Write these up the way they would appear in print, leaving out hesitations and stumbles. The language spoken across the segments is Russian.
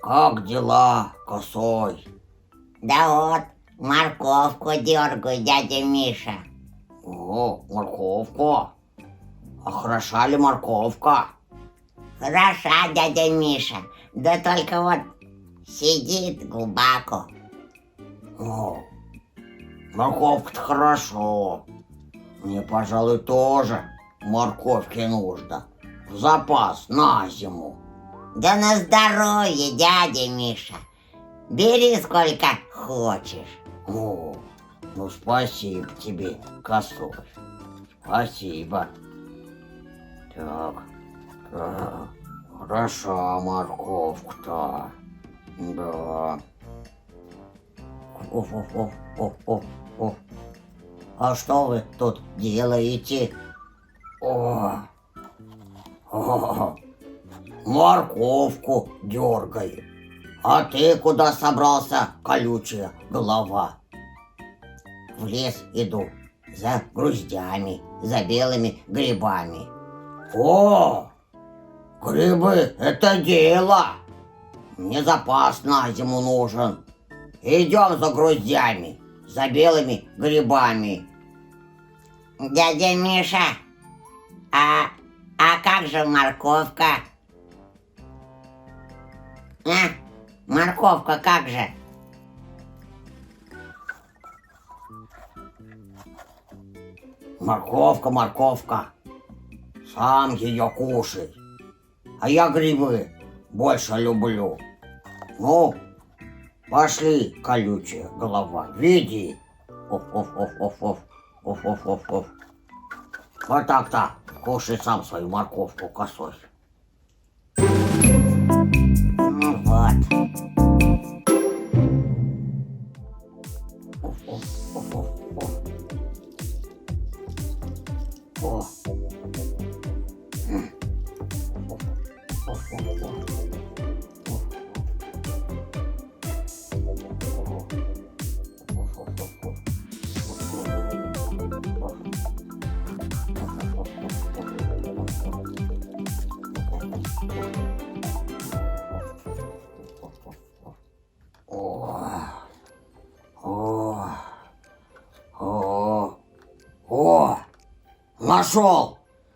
Как дела, косой? Да вот, морковку дергаю, дядя Миша. О, морковку. А хороша ли морковка? Хороша, дядя Миша. Да только вот сидит глубоко. О, морковка-то хорошо. Мне, пожалуй, тоже морковки нужно. В запас на зиму. Да на здоровье, дядя Миша. Бери сколько хочешь. О, ну спасибо тебе, косой. Спасибо. Так, хороша морковка-то. Да. О. А что вы тут делаете? О, морковку дергаю. А ты куда собрался, колючая голова? В лес иду за груздями, за белыми грибами. О, грибы — это дело. Мне запас на зиму нужен. Идем за груздями, за белыми грибами. Дядя Миша, а как же морковка? Морковка как же? Морковка. Сам ее кушай. А я грибы больше люблю. Ну, пошли, колючая голова, веди. Оф. Вот так-то. Кушай сам свою морковку, косой. Ну вот. О.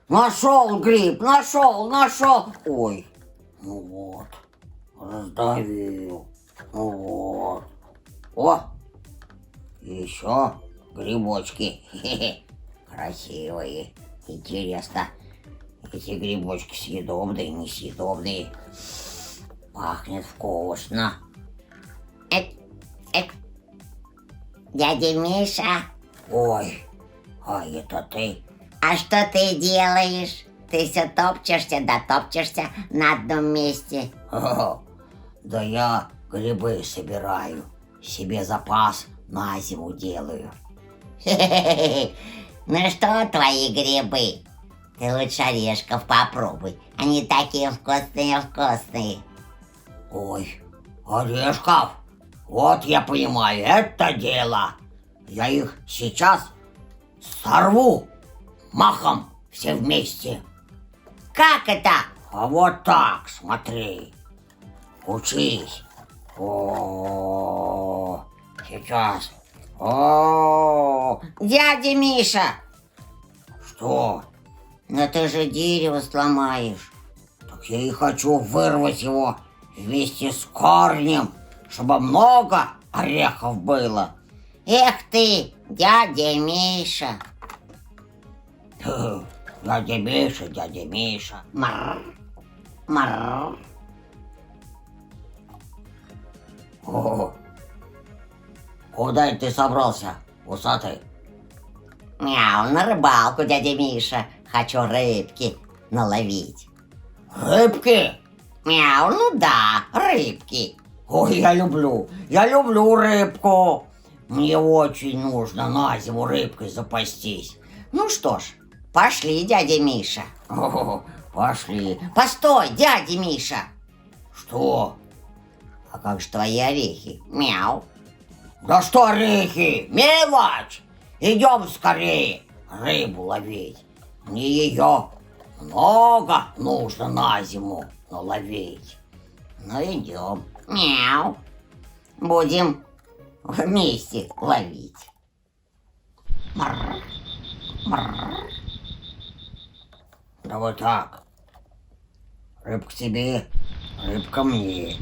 Нашел гриб, нашел. Ой, ну вот, раздавил, ну вот. О, еще грибочки, красивые. Интересно, эти грибочки съедобные, несъедобные? Пахнет вкусно. Дядя Миша, Ой, а это ты? а что ты делаешь? Ты все топчешься на одном месте. Да я грибы собираю, себе запас на зиму делаю. Ну что твои грибы? Ты лучше орешков попробуй. Они такие вкусные. Ой, орешков? Вот я понимаю, это дело. Я их сейчас сорву махом все вместе. Как это? А вот так, смотри. Учись. О, сейчас. О, Дядя Миша, что? но ты же дерево сломаешь. Так я и хочу вырвать его вместе с корнем, чтобы много орехов было. Эх ты, дядя Миша. Дядя Миша. Мррр. О, куда ты собрался, усатый? Мяу, на рыбалку, дядя Миша. Хочу рыбки наловить. Рыбки? Мяу, ну да, рыбки. Ой, я люблю рыбку. Мне очень нужно на зиму рыбкой запастись. Ну что ж, пошли, дядя Миша. О, пошли. Постой, дядя Миша. Что? А как же твои орехи? Мяу. Да что орехи? Мелочь! Идем скорее рыбу ловить. Мне ее много нужно на зиму наловить. Ну идем. Мяу. Будем вместе ловить. Мрр. Мрр. Давай так. Рыбка тебе, рыбка мне.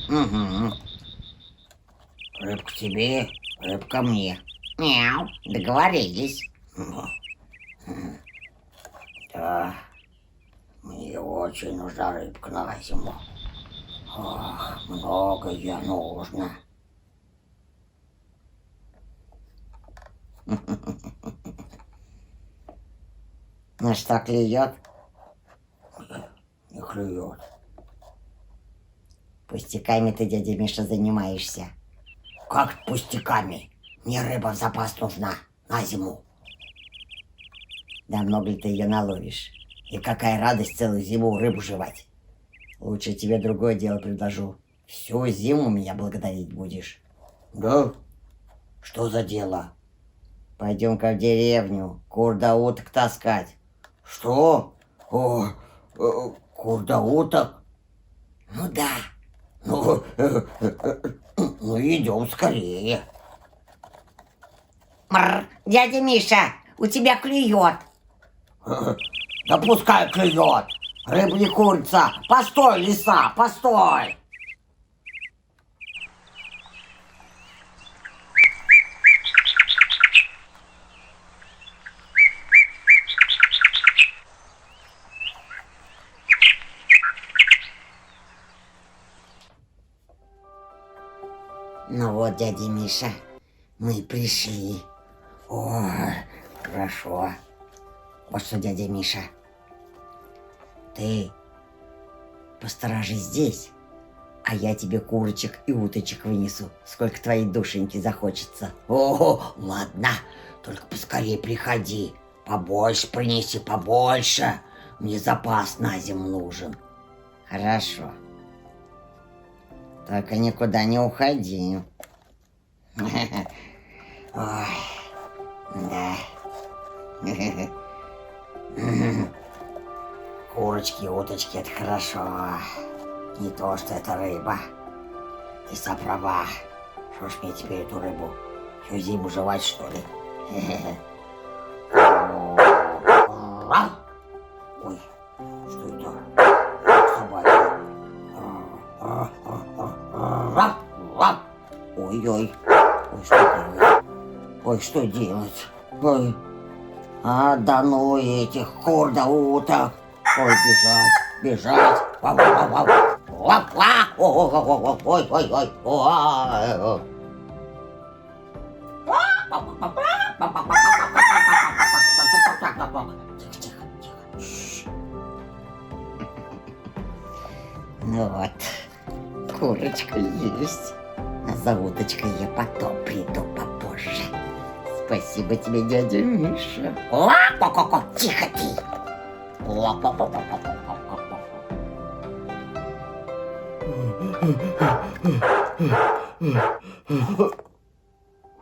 Угу. Рыбка тебе, рыбка мне. Мяу. Договорились. Да, мне очень нужна рыбка на зиму. Ох, много ее нужно. Ну что, клюет? Не клюет. Пустяками ты, дядя Миша, занимаешься. Как пустяками? Мне рыба в запас нужна на зиму. Да много ли ты ее наловишь? И какая радость целую зиму рыбу жевать. Лучше тебе другое дело предложу. Всю зиму меня благодарить будешь. Да? Что за дело? Пойдем-ка в деревню, кур да уток таскать. Что? О, кур да уток? Ну да. Ну, ну идем скорее. Мрр, дядя Миша, у тебя клюет. Да пускай клюет. Рыба не курица. Постой, лиса, постой. Ну вот, дядя Миша, мы пришли. Ой, хорошо. Вот что, дядя Миша, ты посторожи здесь, а я тебе курочек и уточек вынесу, сколько твоей душеньки захочется. О, ладно, только поскорее приходи. Побольше принеси, побольше. Мне запас на зиму нужен. Хорошо. Только никуда не уходи. Ой, да. Курочки, уточки, это хорошо. Не то, что это рыба. Ты сам права. Что ж мне теперь эту рыбу? Всю зиму жевать, что ли? Ой, что это? Собаки. Ой-ой. Ой, что делать? Ой, что делать? Ой. А, да ну этих кур да уток. Ой, бежать, бежать. Вау-вау-вау. Ой, ой, ой, ой, ой. Тихо, тихо, тихо. Шш. Ну вот, курочка есть. А за уточкой я потом приду попозже. Спасибо тебе, дядя Миша. Ла-ко-ко-ко. Тихо ты. Ла-ко-ко-ко-ко-ко-ко.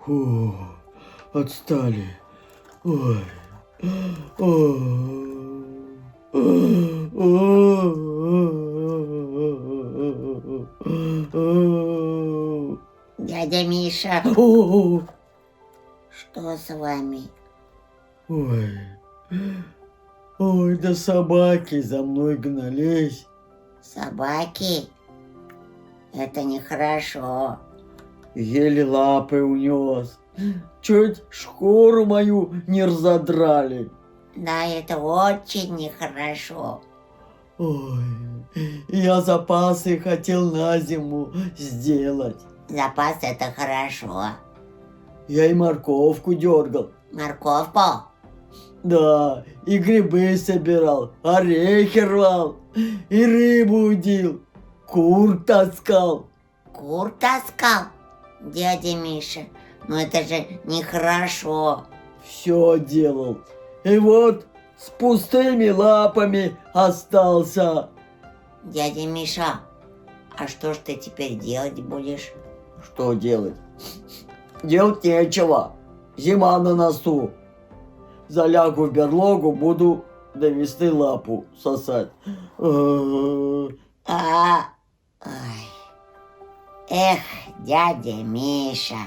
Фу, отстали. Ой. Ой. Дядя Миша, Ой. что с вами? Ой. Ой, да собаки за мной гнались. Собаки? Это нехорошо. Еле лапы унес. Чуть шкуру мою не разодрали. Да, это очень нехорошо. Ой, я запасы хотел на зиму сделать. Запас это хорошо. Я и морковку дергал. Морковку? Да, и грибы собирал, орехи рвал, и рыбу удил, кур таскал. Кур таскал? Дядя Миша, ну это же нехорошо. Все делал. И вот с пустыми лапами остался. Дядя Миша, а что ж ты теперь делать будешь? Что делать? Делать нечего. Зима на носу. Залягу в берлогу, буду до весны лапу сосать. А, Эх, дядя Миша,